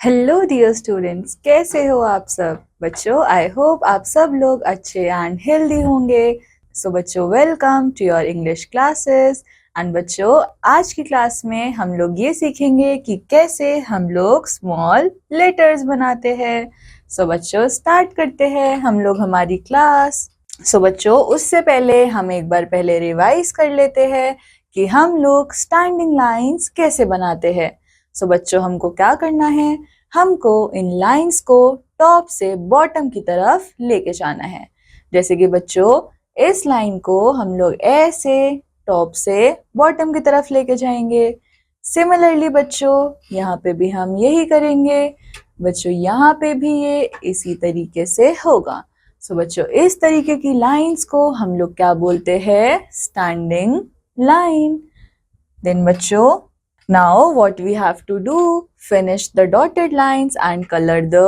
Hello dear students, कैसे हो आप सब बच्चों। आई होप आप सब लोग अच्छे एंड हेल्दी होंगे। सो बच्चों, welcome to your English classes. And बच्चों, आज की क्लास में हम लोग ये सीखेंगे कि कैसे हम लोग स्मॉल लेटर्स बनाते हैं। सो बच्चों, स्टार्ट करते हैं हम लोग हमारी क्लास। सो बच्चों, उससे पहले हम एक बार पहले रिवाइज कर लेते हैं कि हम लोग स्टैंडिंग लाइंस कैसे बनाते हैं। सो बच्चों, हमको क्या करना है, हमको इन लाइंस को टॉप से बॉटम की तरफ लेके जाना है। जैसे कि बच्चों, इस लाइन को हम लोग ऐसे टॉप से बॉटम की तरफ लेके जाएंगे। सिमिलरली बच्चों, यहाँ पे भी हम यही करेंगे। बच्चों, यहाँ पे भी ये इसी तरीके से होगा। सो बच्चों, इस तरीके की लाइंस को हम लोग क्या बोलते हैं, स्टैंडिंग लाइन। देन बच्चों, now what we have to do, finish the dotted lines and color the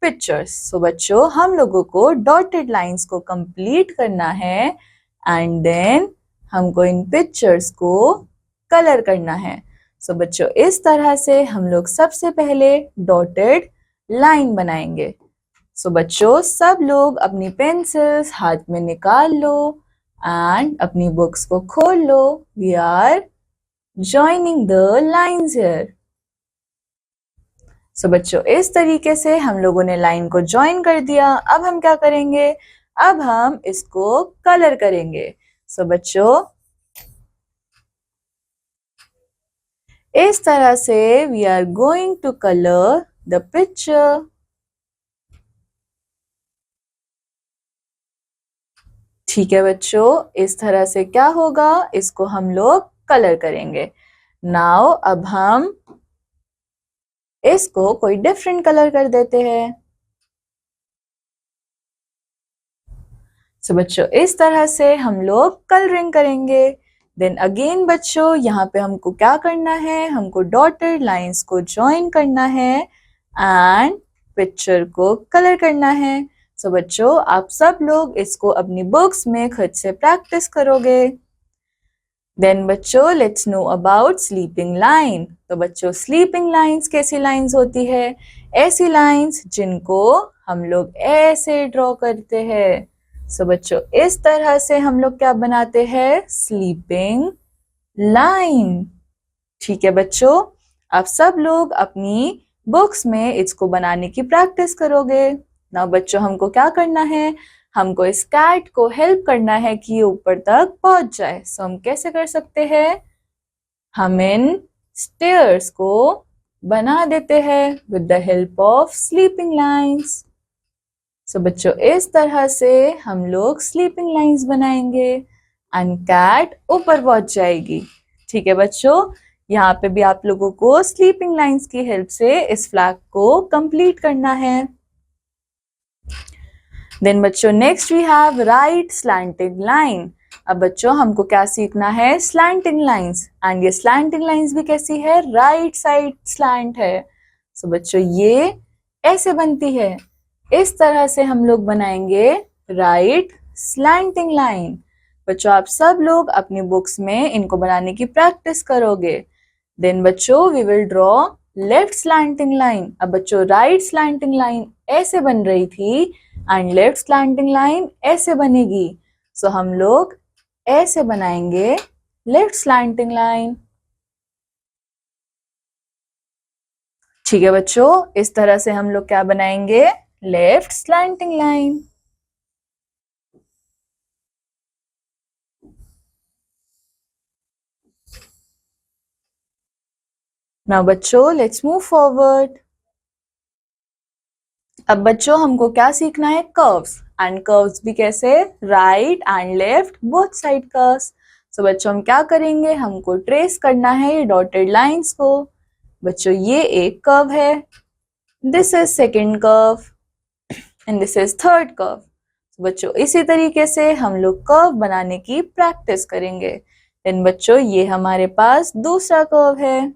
pictures. So बच्चों, हम लोगों को dotted lines को complete करना है and then हमको इन pictures को color करना है। So बच्चों, इस तरह से हम लोग सबसे पहले dotted line बनाएंगे। So बच्चों, सब लोग अपनी पेंसिल्स हाथ में निकाल लो and अपनी बुक्स को खोल लो। We are joining the lines here. So बच्चों, इस तरीके से हम लोगों ने लाइन को ज्वाइन कर दिया। अब हम क्या करेंगे, अब हम इसको कलर करेंगे। So बच्चों, इस तरह से we are going to color the picture. ठीक है बच्चों, इस तरह से क्या होगा, इसको हम लोग कलर करेंगे। नाउ अब हम इसको कोई डिफरेंट कलर कर देते हैं। सो बच्चों, इस तरह से हम लोग कलरिंग करेंगे। देन अगेन बच्चों, यहाँ पे हमको क्या करना है, हमको डॉटेड लाइंस को ज्वाइन करना है एंड पिक्चर को कलर करना है। सो बच्चों, आप सब लोग इसको अपनी बुक्स में खुद से प्रैक्टिस करोगे। देन बच्चों, let's know about sleeping line. तो बच्चों, स्लीपिंग लाइंस कैसी लाइंस होती है, ऐसी लाइंस जिनको हम लोग ऐसे ड्रॉ करते हैं। सो बच्चों, इस तरह से हम लोग क्या बनाते हैं, स्लीपिंग लाइन। ठीक है बच्चों, आप सब लोग अपनी बुक्स में इसको बनाने की प्रैक्टिस करोगे। ना बच्चों, हमको क्या करना है, हमको इस कैट को हेल्प करना है कि ये ऊपर तक पहुंच जाए। सो हम कैसे कर सकते हैं, हम इन स्टेयर्स को बना देते हैं with the help of sleeping lines. So बच्चों, इस तरह से हम लोग स्लीपिंग लाइंस बनाएंगे एंड कैट ऊपर पहुंच जाएगी। ठीक है बच्चों, यहाँ पे भी आप लोगों को स्लीपिंग लाइंस की हेल्प से इस फ्लैग को कंप्लीट करना है। देन बच्चों, next we have right slanting line. अब बच्चों, हमको क्या सीखना है, स्लैंटिंग लाइंस। एंड ये स्लैंटिंग लाइंस भी कैसी है, राइट साइड स्लैंट है। सो बच्चों, ये ऐसे बनती है, इस तरह से हम लोग बनाएंगे राइट स्लैंटिंग लाइन। बच्चों, आप सब लोग अपनी बुक्स में इनको बनाने की प्रैक्टिस करोगे। देन बच्चों, we will draw left slanting line. अब बच्चों, राइट स्लैंटिंग लाइन ऐसे बन रही थी एंड लेफ्ट स्लैंटिंग लाइन ऐसे बनेगी। सो हम लोग ऐसे बनाएंगे लेफ्ट स्लैंटिंग लाइन। ठीक है बच्चों, इस तरह से हम लोग क्या बनाएंगे, लेफ्ट स्लैंटिंग लाइन। नाउ बच्चों, लेट्स मूव फॉरवर्ड। अब बच्चों, हमको क्या सीखना है, कर्व्स। एंड कर्व्स भी कैसे, right and left both side curves. So बच्चों, हम क्या करेंगे, हमको ट्रेस करना है ये डॉटेड लाइंस को। बच्चों, ये एक कर्व है, this is second curve and this is third curve. बच्चों, इसी तरीके से हम लोग कर्व बनाने की प्रैक्टिस करेंगे। देन बच्चों, ये हमारे पास दूसरा कर्व है।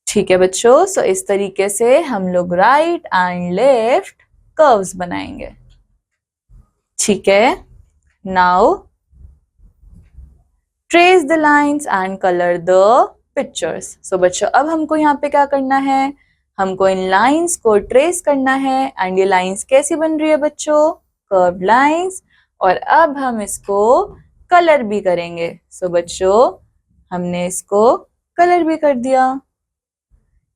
ठीक है बच्चों, सो इस तरीके से हम लोग राइट एंड लेफ्ट कर्व्स बनाएंगे। ठीक है, now trace the lines and colour the pictures. So बच्चों, अब हमको यहाँ पे क्या करना है, हमको इन लाइंस को ट्रेस करना है एंड ये लाइंस कैसी बन रही है बच्चों? Curve lines. और अब हम इसको कलर भी करेंगे। सो बच्चों हमने इसको कलर भी कर दिया।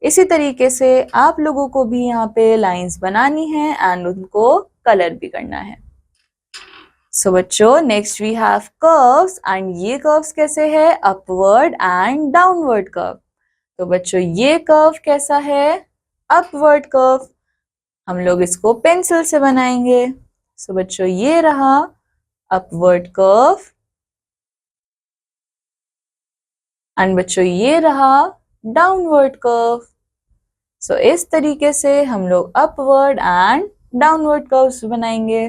इसी तरीके से आप लोगों को भी यहाँ पे लाइंस बनानी है एंड उनको कलर भी करना है। सो बच्चों next we have curves and ये कर्व्स कैसे है? Upward and downward curve. तो बच्चों ये कर्व कैसा है? Upward curve. हम लोग इसको पेंसिल से बनाएंगे। सो बच्चों ये रहा अपवर्ड कर्व एंड बच्चों ये रहा डाउनवर्ड कर्व। सो इस तरीके से हम लोग अपवर्ड एंड डाउनवर्ड कर्व्स बनाएंगे।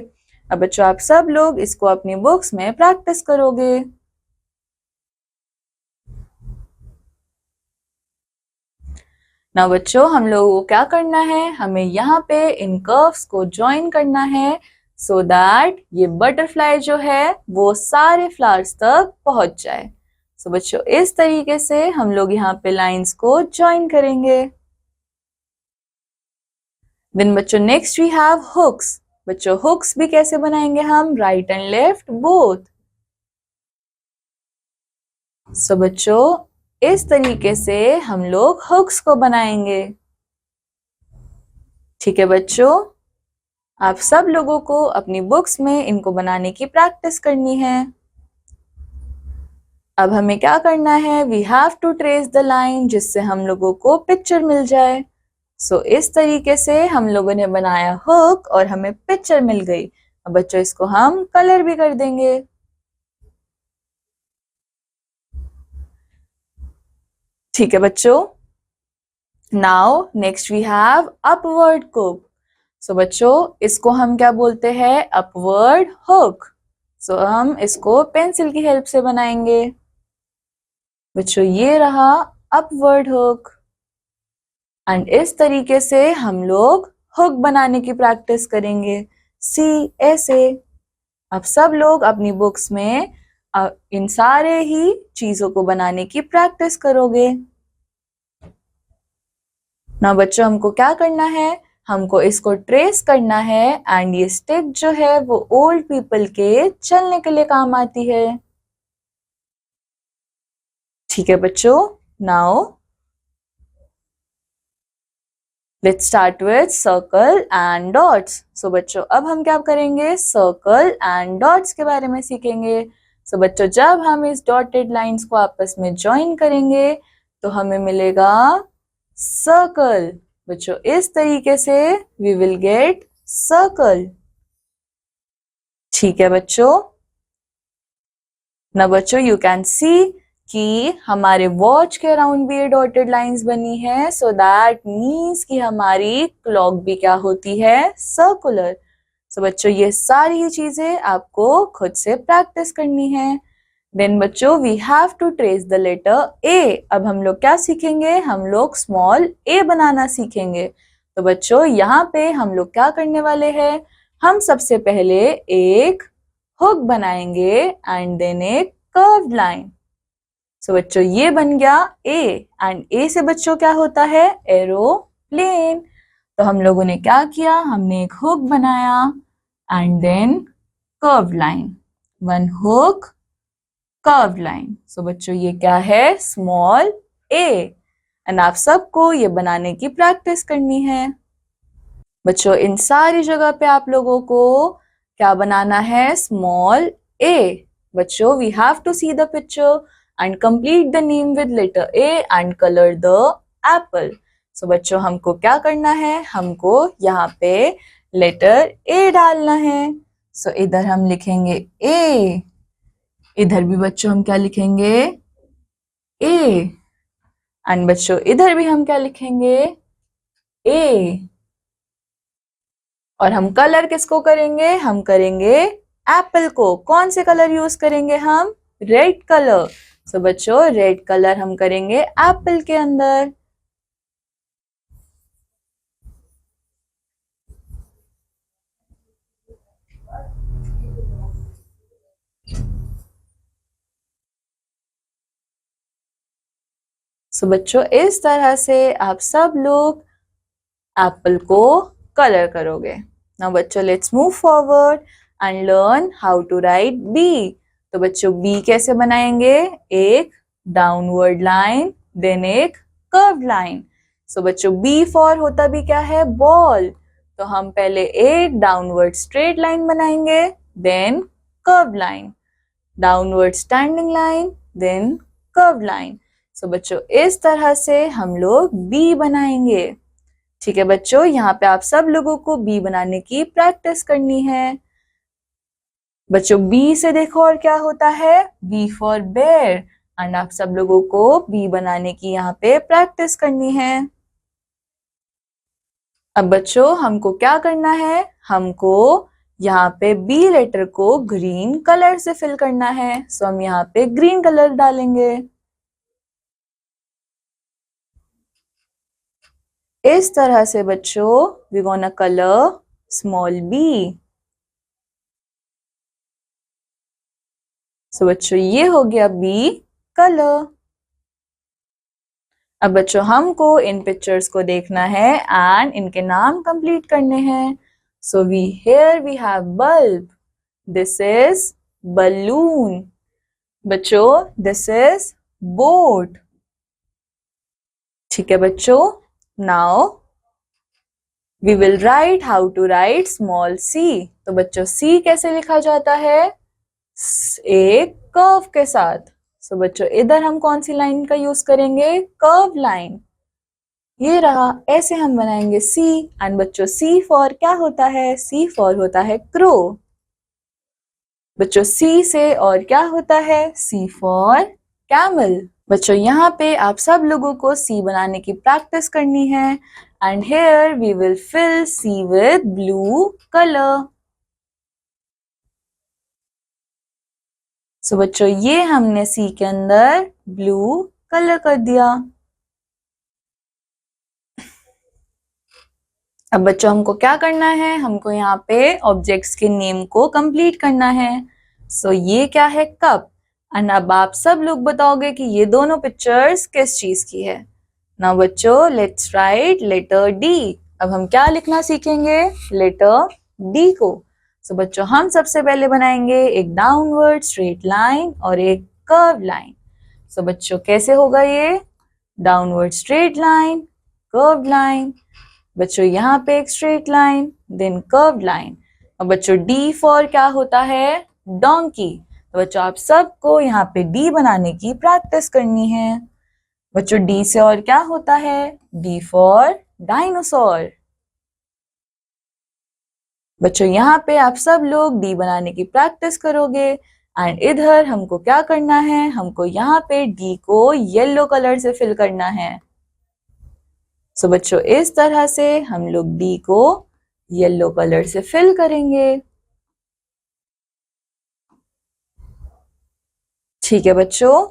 अब बच्चों आप सब लोग इसको अपनी बुक्स में प्रैक्टिस करोगे। ना बच्चों हम लोगों को क्या करना है? हमें यहाँ पे इन कर्व्स को ज्वाइन करना है सो दैट ये बटरफ्लाई जो है वो सारे फ्लावर्स तक पहुंच जाए। सो बच्चों इस तरीके से हम लोग यहाँ पे लाइंस को ज्वाइन करेंगे। देन बच्चों नेक्स्ट वी हैव हुक्स। बच्चों हुक्स भी कैसे बनाएंगे हम? Right and left both. So बच्चों इस तरीके से हम लोग हुक्स को बनाएंगे। ठीक है बच्चों, आप सब लोगों को अपनी बुक्स में इनको बनाने की प्रैक्टिस करनी है। अब हमें क्या करना है? We have to trace the line जिससे हम लोगों को पिक्चर मिल जाए। सो इस तरीके से हम लोगों ने बनाया हुक और हमें पिक्चर मिल गई। अब बच्चों इसको हम कलर भी कर देंगे। ठीक है बच्चों, now next we have upward hook. So बच्चों इसको हम क्या बोलते हैं? Upward hook. सो हम इसको पेंसिल की हेल्प से बनाएंगे। बच्चों ये रहा अपवर्ड हुक एंड इस तरीके से हम लोग हुक बनाने की प्रैक्टिस करेंगे। सी ऐसे आप सब लोग अपनी बुक्स में इन सारे ही चीजों को बनाने की प्रैक्टिस करोगे। ना बच्चों हमको क्या करना है? हमको इसको ट्रेस करना है एंड ये स्टिक जो है वो ओल्ड पीपल के चलने के लिए काम आती है। ठीक है बच्चों, now let's start with circle and dots. So बच्चों अब हम क्या करेंगे? सर्कल एंड डॉट्स के बारे में सीखेंगे। सो बच्चों जब हम इस डॉटेड लाइंस को आपस में ज्वाइन करेंगे तो हमें मिलेगा सर्कल। बच्चों इस तरीके से वी विल गेट सर्कल। ठीक है बच्चों, ना बच्चों यू कैन सी कि हमारे वॉच के अराउंड भी ये डॉटेड लाइंस बनी है सो दैट मीन्स कि हमारी क्लॉक भी क्या होती है? सर्कुलर। सो बच्चों ये सारी ही चीजें आपको खुद से प्रैक्टिस करनी है। देन बच्चों we have to trace the letter A. अब हम लोग क्या सीखेंगे? हम लोग स्मॉल ए बनाना सीखेंगे। तो बच्चों यहाँ पे हम लोग क्या करने वाले हैं? हम सबसे पहले एक हुक बनाएंगे एंड देन एक कर्व्ड लाइन। सो बच्चों ये बन गया ए एंड ए से बच्चों क्या होता है? एरोप्लेन। तो हम लोगों ने क्या किया? हमने एक हुक बनाया and then curved line. One hook curved line. So बच्चों ये क्या है? स्मॉल ए एंड आप सबको ये बनाने की प्रैक्टिस करनी है। बच्चों इन सारी जगह पे आप लोगों को क्या बनाना है? Small A. बच्चों we have to see the picture and complete the name with letter A and color the apple. So बच्चों हमको क्या करना है? हमको यहाँ पे लेटर A डालना है। So इधर हम लिखेंगे A, इधर भी बच्चों हम क्या लिखेंगे? A एंड बच्चों इधर भी हम क्या लिखेंगे? A। और हम कलर किसको करेंगे? हम करेंगे एप्पल को। कौन से कलर यूज करेंगे हम? Red colour. सो बच्चों रेड कलर हम करेंगे एप्पल के अंदर। सो बच्चों इस तरह से आप सब लोग एप्पल को कलर करोगे। नाउ बच्चों let's move forward and learn how to write B. तो बच्चों बी कैसे बनाएंगे? एक डाउनवर्ड लाइन, देन एक कर्व्ड लाइन। सो बच्चों बी फॉर होता भी क्या है? बॉल। तो हम पहले एक डाउनवर्ड स्ट्रेट लाइन बनाएंगे, then curved line, downward standing line, then curved line. So बच्चों इस तरह से हम लोग बी बनाएंगे। ठीक है बच्चों, यहाँ पे आप सब लोगों को बी बनाने की प्रैक्टिस करनी है। बच्चों बी से देखो और क्या होता है? B for bear. एंड आप सब लोगों को बी बनाने की यहाँ पे प्रैक्टिस करनी है। अब बच्चों हमको क्या करना है? हमको यहाँ पे बी लेटर को ग्रीन कलर से फिल करना है। सो हम यहाँ पे ग्रीन कलर डालेंगे। इस तरह से बच्चों we gonna colour small B. So बच्चों ये हो गया बी कलर। अब बच्चों हमको इन पिक्चर्स को देखना है एंड इनके नाम कंप्लीट करने हैं। So we have bulb, this is balloon. बच्चों दिस इज बोट। ठीक है बच्चों, now we will write how to write small C. तो बच्चों सी कैसे लिखा जाता है? एक कर्व के साथ। सो बच्चों इधर हम कौन सी लाइन का यूज करेंगे? Curve line. ये रहा, ऐसे हम बनाएंगे सी। एंड बच्चों सी फॉर क्या होता है? सी फॉर होता है क्रो। बच्चों सी से और क्या होता है? सी फॉर कैमल। बच्चों यहाँ पे आप सब लोगों को सी बनाने की प्रैक्टिस करनी है। And here we will fill C with blue colour. So बच्चों ये हमने सी के अंदर ब्लू कलर कर दिया। अब बच्चों हमको क्या करना है? हमको यहाँ पे ऑब्जेक्ट्स के नेम को कंप्लीट करना है। सो ये क्या है? कप। एंड अब आप सब लोग बताओगे कि ये दोनों पिक्चर्स किस चीज की है। नाउ बच्चों लेट्स राइट लेटर डी। अब हम क्या लिखना सीखेंगे? लेटर डी को। सो बच्चों हम सबसे पहले बनाएंगे एक डाउनवर्ड स्ट्रेट लाइन और एक कर्व लाइन। सो बच्चों कैसे होगा ये? Downward straight line, curve line. बच्चों यहाँ पे एक straight line, then curve line. और बच्चों डी फॉर क्या होता है? डोंकी। तो बच्चों आप सबको यहाँ पे डी बनाने की प्रैक्टिस करनी है। बच्चों डी से और क्या होता है? D for dinosaur. बच्चों यहाँ पे आप सब लोग डी बनाने की प्रैक्टिस करोगे। एंड इधर हमको क्या करना है? हमको यहाँ पे डी को येलो कलर से फिल करना है। सो बच्चों इस तरह से हम लोग डी को येलो कलर से फिल करेंगे। ठीक है बच्चों,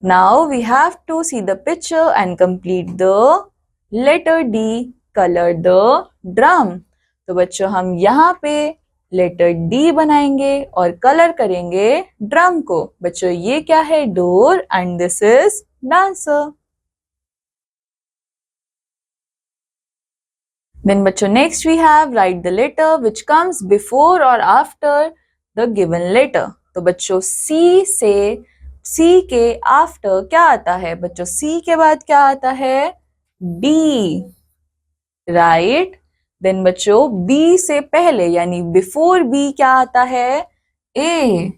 now we have to see the picture and complete the letter D, colour the drum. तो बच्चों हम यहाँ पे लेटर डी बनाएंगे और कलर करेंगे ड्रम को। बच्चों ये क्या है? Door. And this is dancer. Then बच्चों next we have write the letter which comes before or after the given letter। तो बच्चों C से C के after क्या आता है? बच्चों C के बाद क्या आता है? D, right? Then बच्चों B से पहले यानी before B क्या आता है? A।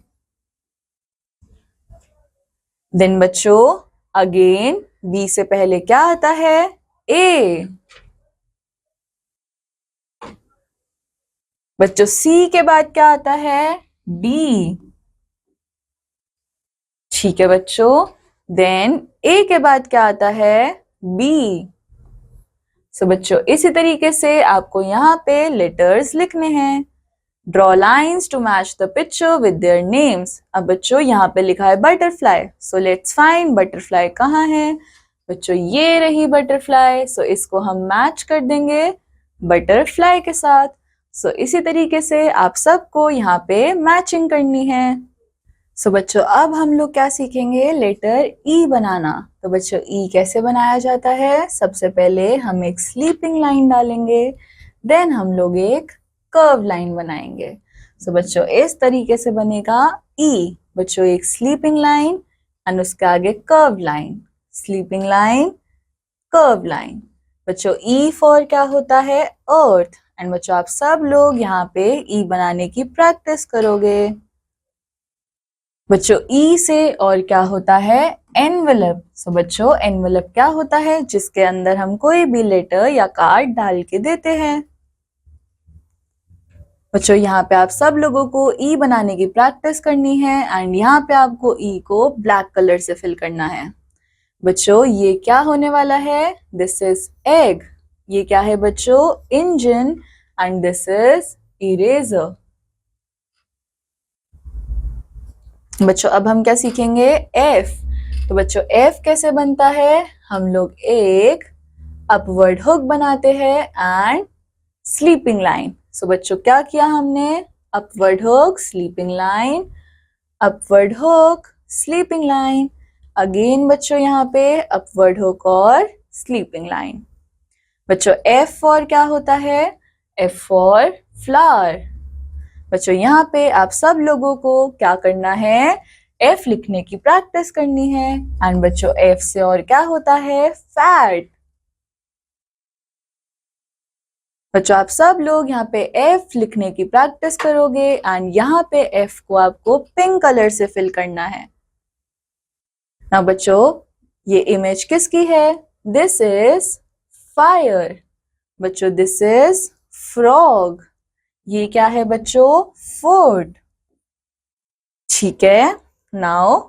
Then बच्चों again B से पहले क्या आता है? A। बच्चों सी के बाद क्या आता है? डी। ठीक है बच्चों, देन ए के बाद क्या आता है? बी। सो बच्चों इसी तरीके से आपको यहाँ पे लेटर्स लिखने हैं। Draw lines to match the picture with their names. अब बच्चों यहाँ पे लिखा है butterfly. So let's find butterfly कहाँ है? बच्चों ये रही बटरफ्लाई। सो इसको हम मैच कर देंगे बटरफ्लाई के साथ। सो इसी तरीके से आप सबको यहाँ पे मैचिंग करनी है। सो बच्चों अब हम लोग क्या सीखेंगे, लेटर ई बनाना। तो बच्चों ई कैसे बनाया जाता है, सबसे पहले हम एक स्लीपिंग लाइन डालेंगे, देन हम लोग एक कर्व लाइन बनाएंगे। सो बच्चों इस तरीके से बनेगा ई। बच्चों एक स्लीपिंग लाइन एंड उसके आगे curve line, sleeping line, curve line. बच्चों ई फॉर क्या होता है, अर्थ। एंड बच्चों आप सब लोग यहाँ पे ई बनाने की प्रैक्टिस करोगे। बच्चों ई से और क्या होता है, एनवेलप। सो बच्चों एनवेलप क्या होता है, जिसके अंदर हम कोई भी लेटर या कार्ड डाल के देते हैं। बच्चों यहाँ पे आप सब लोगों को ई बनाने की प्रैक्टिस करनी है एंड यहाँ पे आपको ई को ब्लैक कलर से फिल करना है। बच्चों ये क्या होने वाला है, दिस इज एग। ये क्या है बच्चों, engine and this is eraser. बच्चों अब हम क्या सीखेंगे, एफ। तो बच्चों एफ कैसे बनता है, हम लोग एक अपवर्ड हुक बनाते हैं एंड स्लीपिंग लाइन। सो बच्चों क्या किया हमने, upward hook, sleeping line, upward hook, sleeping line. Again बच्चों यहाँ पे अपवर्ड हुक और स्लीपिंग लाइन। बच्चों एफ फॉर क्या होता है, एफ फॉर फ्लावर। बच्चों यहाँ पे आप सब लोगों को क्या करना है, एफ लिखने की प्रैक्टिस करनी है। एंड बच्चों एफ से और क्या होता है, फैट। बच्चों आप सब लोग यहाँ पे एफ लिखने की प्रैक्टिस करोगे एंड यहाँ पे एफ को आपको पिंक कलर से फिल करना है। ना बच्चों ये इमेज किसकी है, दिस इज फायर। बच्चों दिस इज फ्रॉग। ये क्या है बच्चों, फूड। ठीक है, now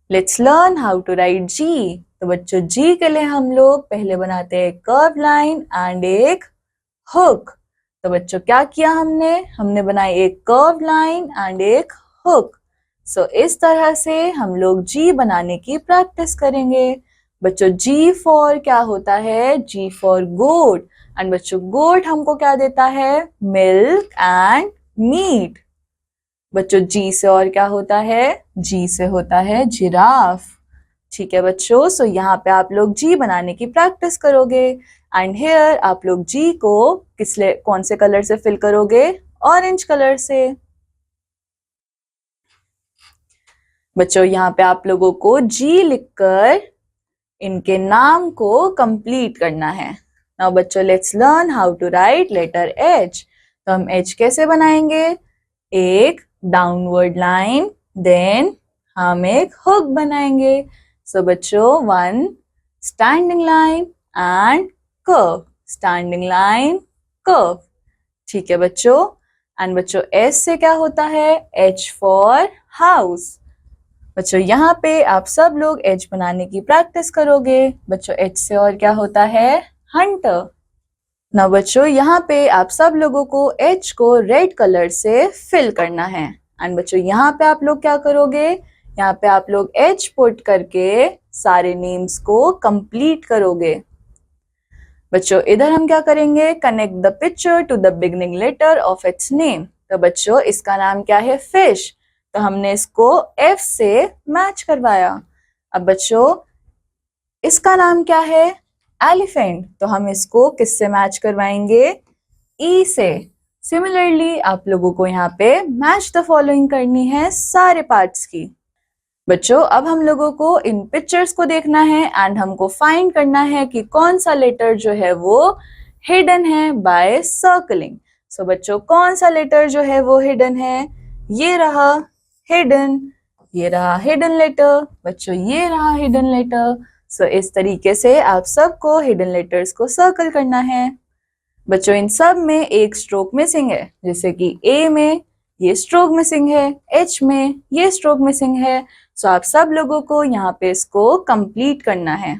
let's learn how to write G. तो बच्चों जी के लिए हम लोग पहले बनाते हैं कर्व लाइन एंड एक हुक। तो बच्चों क्या किया हमने बनाई एक कर्व लाइन एंड एक हुक। सो इस तरह से हम लोग जी बनाने की प्रैक्टिस करेंगे। बच्चों जी फॉर क्या होता है, जी फॉर गोट। एंड बच्चों गोट हमको क्या देता है, मिल्क एंड मीट। बच्चों जी से और क्या होता है, जी से होता है जिराफ। ठीक है बच्चों, सो यहाँ पे आप लोग जी बनाने की प्रैक्टिस करोगे एंड हियर आप लोग जी को कौन से कलर से फिल करोगे, ऑरेंज कलर से। बच्चों यहाँ पे आप लोगों को जी लिखकर इनके नाम को कंप्लीट करना है। नाउ बच्चों let's learn how to write letter H. तो हम एच कैसे बनाएंगे, एक डाउनवर्ड लाइन, देन हम एक हुक बनाएंगे। सो बच्चों one standing line and curve, standing line, curve. ठीक है बच्चों, एंड बच्चों एस से क्या होता है, एच फॉर हाउस। बच्चों यहाँ पे आप सब लोग एच बनाने की प्रैक्टिस करोगे। बच्चों एच से और क्या होता है, हंटर। ना बच्चों यहाँ पे आप सब लोगों को एच को रेड कलर से फिल करना है। एंड बच्चों यहाँ पे आप लोग क्या करोगे, यहाँ पे आप लोग एच पुट करके सारे नेम्स को कंप्लीट करोगे। बच्चों इधर हम क्या करेंगे, connect the picture to the beginning letter of its name. तो बच्चों इसका नाम क्या है, फिश। तो हमने इसको एफ से मैच करवाया। अब बच्चों इसका नाम क्या है, एलिफेंट। तो हम इसको किससे मैच करवाएंगे, ई से। सिमिलरली आप लोगों को यहाँ पे मैच द फॉलोइंग करनी है सारे पार्ट्स की। बच्चों अब हम लोगों को इन पिक्चर्स को देखना है एंड हमको फाइंड करना है कि कौन सा लेटर जो है वो हिडन है बाय सर्कलिंग। सो बच्चों कौन सा लेटर जो है वो हिडन है, ये रहा हिडन, ये रहा हिडन लेटर। बच्चों ये रहा हिडन लेटर। सो इस तरीके से आप सबको हिडन लेटर्स को सर्कल करना है। बच्चों इन सब में एक स्ट्रोक मिसिंग है, जैसे कि ए में ये स्ट्रोक मिसिंग है, एच में ये स्ट्रोक मिसिंग है। सो आप सब लोगों को यहाँ पे इसको कंप्लीट करना है।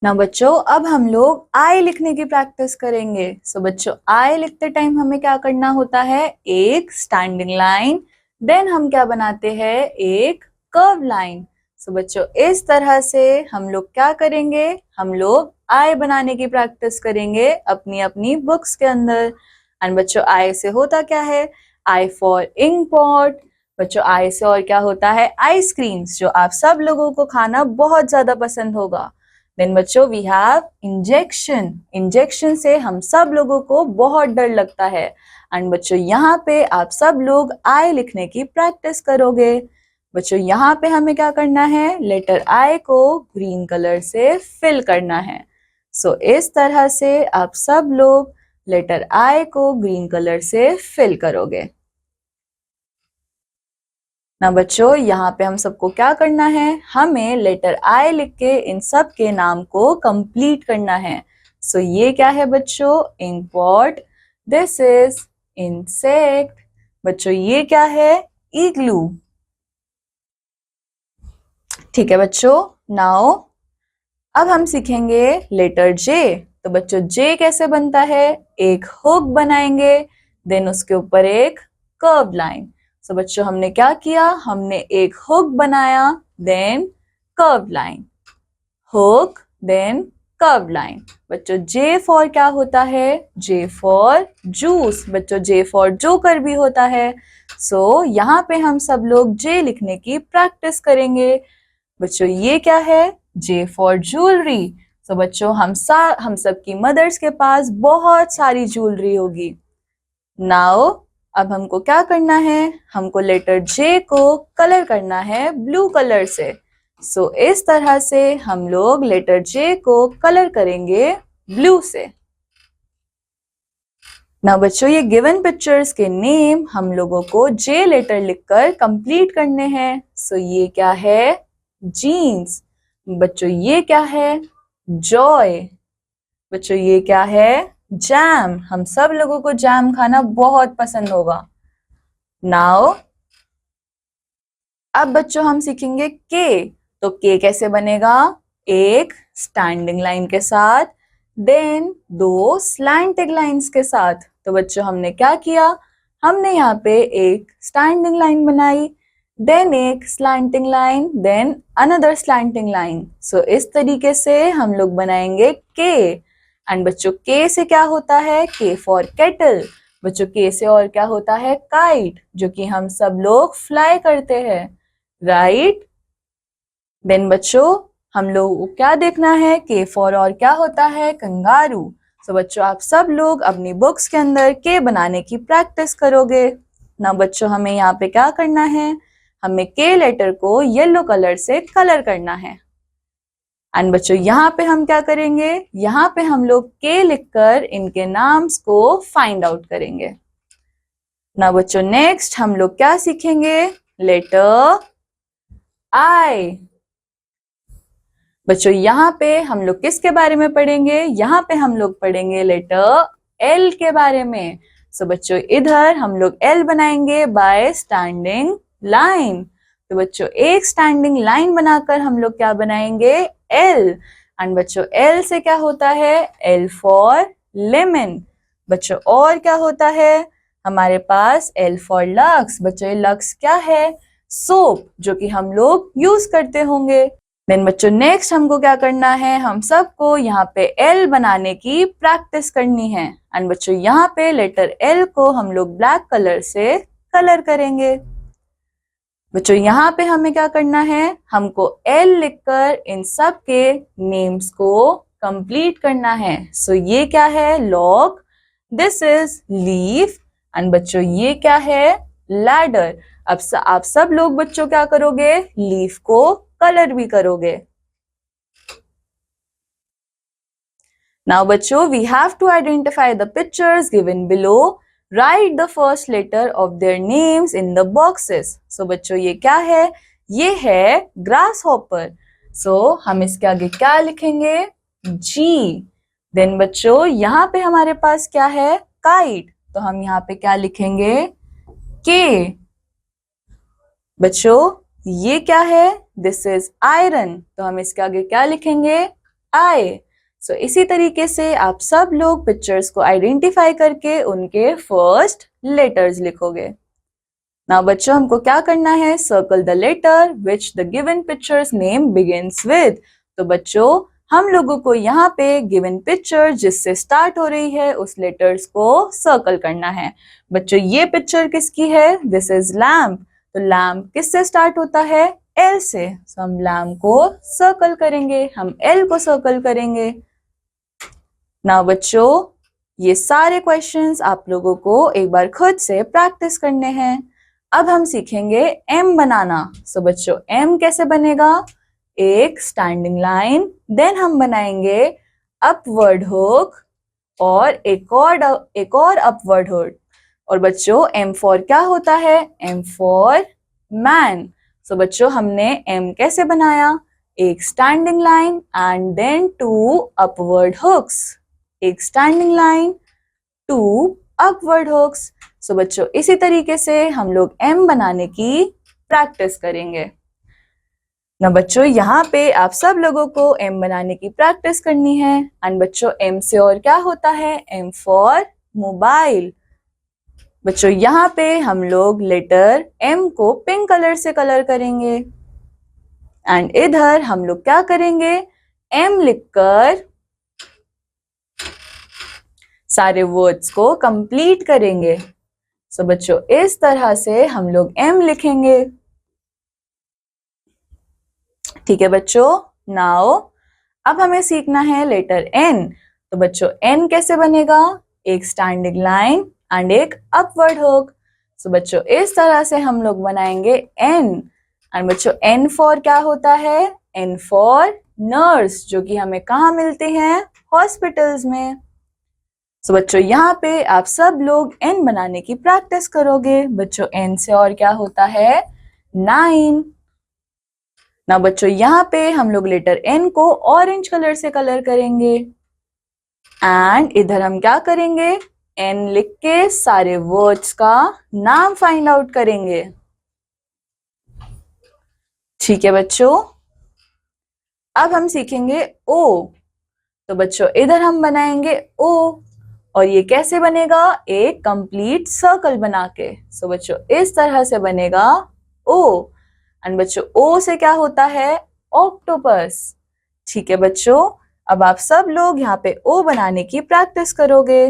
ना बच्चों अब हम लोग आई लिखने की प्रैक्टिस करेंगे। सो बच्चों आई लिखते टाइम हमें क्या करना होता है, एक स्टैंडिंग लाइन, देन हम क्या बनाते हैं, एक कर्व लाइन। सो बच्चों इस तरह से हम लोग क्या करेंगे, हम लोग आई बनाने की प्रैक्टिस करेंगे अपनी अपनी बुक्स के अंदर। एंड बच्चों आई से होता क्या है, आई फॉर इंक पॉट, बच्चों आई से और क्या होता है? आइसक्रीम्स, जो आप सब लोगों को खाना बहुत ज्यादा पसंद होगा। देन बच्चों वी हैव इंजेक्शन। इंजेक्शन से हम सब लोगों को बहुत डर लगता है। एंड बच्चों यहाँ पे आप सब लोग आई लिखने की प्रैक्टिस करोगे। बच्चों यहाँ पे हमें क्या करना है? लेटर आई को ग्रीन कलर से फिल करना है। सो इस तरह से आप सब लोग लेटर आई को ग्रीन कलर से फिल करोगे ना। बच्चों यहाँ पे हम सबको क्या करना है? हमें लेटर आई लिख के इन सब के नाम को कंप्लीट करना है। सो ये क्या है बच्चों? इंकपॉट। This is insect. बच्चों ये क्या है? इग्लू। ठीक है बच्चों। नाउ अब हम सीखेंगे लेटर जे। तो बच्चों जे कैसे बनता है? एक हुक बनाएंगे, देन उसके ऊपर एक कर्व लाइन। सो बच्चों हमने क्या किया? हमने एक हुक बनाया, then curve line, hook then curve line. बच्चों जे फॉर क्या होता है? J for juice. बच्चों जे फॉर जोकर भी होता है। सो यहाँ पे हम सब लोग जे लिखने की प्रैक्टिस करेंगे। बच्चों ये क्या है? J for jewellery. तो बच्चों हम सब की मदर्स के पास बहुत सारी ज्वेलरी होगी। नाउ अब हमको क्या करना है? हमको लेटर जे को कलर करना है ब्लू कलर से। सो इस तरह से हम लोग लेटर जे को कलर करेंगे ब्लू से। ना बच्चों ये गिवन पिक्चर्स के नेम हम लोगों को जे लेटर लिखकर कंप्लीट करने हैं। सो ये क्या है? जीन्स। बच्चों ये क्या है? जॉय। बच्चों ये क्या है? जैम। हम सब लोगों को जैम खाना बहुत पसंद होगा। नाउ अब बच्चों हम सीखेंगे के। तो के कैसे बनेगा? एक स्टैंडिंग लाइन के साथ, देन दो स्लैंटिंग लाइंस के साथ। तो बच्चों हमने क्या किया? हमने यहाँ पे एक स्टैंडिंग लाइन बनाई, देन एक slanting line, then another slanting line. So इस तरीके से हम लोग बनाएंगे के। एंड बच्चों के से क्या होता है? के फॉर केटल। बच्चों के से और क्या होता है? काइट, जो कि हम सब लोग फ्लाई करते हैं, राइट। देन बच्चों हम लोग को क्या देखना है? के फॉर और क्या होता है? कंगारू। सो बच्चों आप सब लोग अपनी बुक्स के अंदर के बनाने की प्रैक्टिस करोगे ना। बच्चों हमें यहाँ पे क्या करना है? हमें के लेटर को येलो कलर से कलर करना है। एंड बच्चों यहाँ पे हम क्या करेंगे? यहाँ पे हम लोग के लिखकर इनके नाम्स को फाइंड आउट करेंगे ना। बच्चों नेक्स्ट हम लोग क्या सीखेंगे? लेटर आई। बच्चों यहाँ पे हम लोग किसके बारे में पढ़ेंगे? यहाँ पे हम लोग पढ़ेंगे लेटर एल के बारे में। सो बच्चों इधर हम लोग एल बनाएंगे बाय स्टैंडिंग लाइन। तो बच्चों एक स्टैंडिंग लाइन बनाकर हम लोग क्या बनाएंगे? एल। एंड बच्चों एल से क्या होता है? L for lemon. बच्चों और क्या होता है हमारे पास? L for lux. बच्चों ये लक्स क्या है? सोप, जो कि हम लोग यूज करते होंगे। देन बच्चों नेक्स्ट हमको क्या करना है? हम सबको यहाँ पे एल बनाने की प्रैक्टिस करनी है। एंड बच्चों यहाँ पे लेटर एल को हम लोग ब्लैक कलर से कलर करेंगे। बच्चों यहाँ पे हमें क्या करना है? हमको एल लिखकर इन सब के नेम्स को कंप्लीट करना है। सो ये क्या है? Lock. This is leaf. And बच्चों ये क्या है? लैडर। अब आप सब लोग बच्चों क्या करोगे? लीफ को कलर भी करोगे। Now बच्चों we have to identify the pictures given below. Write the first letter of their names in the boxes. So बच्चों ये क्या है? ये है grasshopper. So हम इसके आगे क्या लिखेंगे? G. Then बच्चों यहाँ पे हमारे पास क्या है? Kite. तो हम यहाँ पे क्या लिखेंगे? K. बच्चों ये क्या है? This is iron. तो हम इसके आगे क्या लिखेंगे? I. सो इसी तरीके से आप सब लोग पिक्चर्स को आइडेंटिफाई करके उनके फर्स्ट लेटर्स लिखोगे। नाउ बच्चों हमको क्या करना है? Circle the letter which the given pictures name begins with. तो बच्चों हम लोगों को यहाँ पे गिवन पिक्चर जिससे स्टार्ट हो रही है उस लेटर्स को सर्कल करना है। बच्चों ये पिक्चर किसकी है? This is lamp. तो लैम्प किससे स्टार्ट होता है? एल से। तो हम लैम्प को सर्कल करेंगे, हम एल को सर्कल करेंगे। नाउ बच्चों, ये सारे क्वेश्चंस आप लोगों को एक बार खुद से प्रैक्टिस करने हैं। अब हम सीखेंगे एम बनाना। सो बच्चों, एम कैसे बनेगा? एक स्टैंडिंग लाइन, देन हम बनाएंगे अपवर्ड हुक और एक और अपवर्ड हुक। और बच्चों, एम फॉर क्या होता है? M for man. सो बच्चों, हमने एम कैसे बनाया? एक standing line and then 2 upward hooks. एक standing line, 2 upward hooks. So बच्चों, इसी तरीके से हम लोग एम बनाने की प्रैक्टिस करेंगे ना। बच्चों, यहाँ पे आप सब लोगों को एम बनाने की प्रैक्टिस करनी है। एंड बच्चों, एम से और क्या होता है? M for mobile. बच्चों, यहाँ पे हम लोग लेटर एम को पिंक कलर से कलर करेंगे एंड इधर हम लोग क्या करेंगे? एम लिखकर सारे वर्ड्स को कंप्लीट करेंगे। सो बच्चों, इस तरह से हम लोग एम लिखेंगे। ठीक है बच्चों। नाउ अब हमें सीखना है लेटर एन। तो बच्चों, एन कैसे बनेगा? एक स्टैंडिंग लाइन एंड एक अपवर्ड हुक। सो बच्चों, इस तरह से हम लोग बनाएंगे एन। एंड बच्चों, एन फॉर क्या होता है? एन फॉर नर्स, जो कि हमें कहाँ मिलते हैं? हॉस्पिटल्स में। सो बच्चों, यहाँ पे आप सब लोग एन बनाने की प्रैक्टिस करोगे। बच्चों, एन से और क्या होता है? 9। ना बच्चों, यहाँ पे हम लोग लेटर एन को ऑरेंज कलर से कलर करेंगे एंड इधर हम क्या करेंगे? एन लिख के सारे वर्ड्स का नाम फाइंड आउट करेंगे। ठीक है बच्चों। अब हम सीखेंगे ओ। तो बच्चों, इधर हम बनाएंगे ओ। और ये कैसे बनेगा? एक कंप्लीट सर्कल बना के। सो बच्चों, इस तरह से बनेगा ओ। एंड बच्चों, ओ से क्या होता है? ऑक्टोपस। ठीक है बच्चों। अब आप सब लोग यहाँ पे ओ बनाने की प्रैक्टिस करोगे।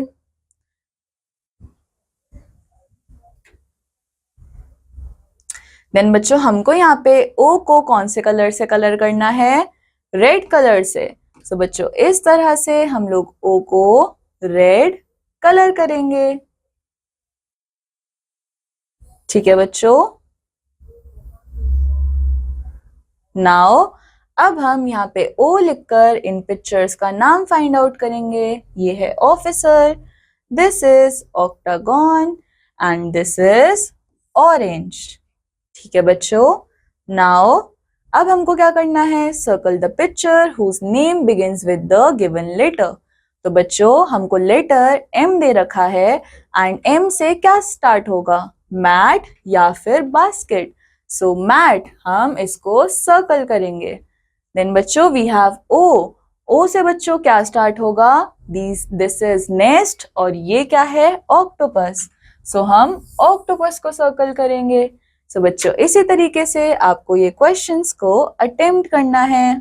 देन बच्चों, हमको यहाँ पे ओ को कौन से कलर से कलर करना है? रेड कलर से। सो बच्चों, इस तरह से हम लोग ओ को रेड कलर करेंगे। ठीक है बच्चों। नाउ अब हम यहाँ पे ओ लिखकर इन पिक्चर्स का नाम फाइंड आउट करेंगे। ये है officer, this is octagon and this is orange. ठीक है बच्चों। नाउ अब हमको क्या करना है? Circle the picture whose name begins with the given letter. तो बच्चों, हमको लेटर एम दे रखा है एंड एम से क्या स्टार्ट होगा? मैट या फिर बास्केट। सो मैट, हम इसको सर्कल करेंगे। देन बच्चों, वी हैव ओ। ओ से बच्चों क्या स्टार्ट होगा? दिस इज नेस्ट और ये क्या है? ऑक्टोपस। सो हम ऑक्टोपस को सर्कल करेंगे। सो बच्चों, इसी तरीके से आपको ये क्वेश्चंस को अटेम्प्ट करना है।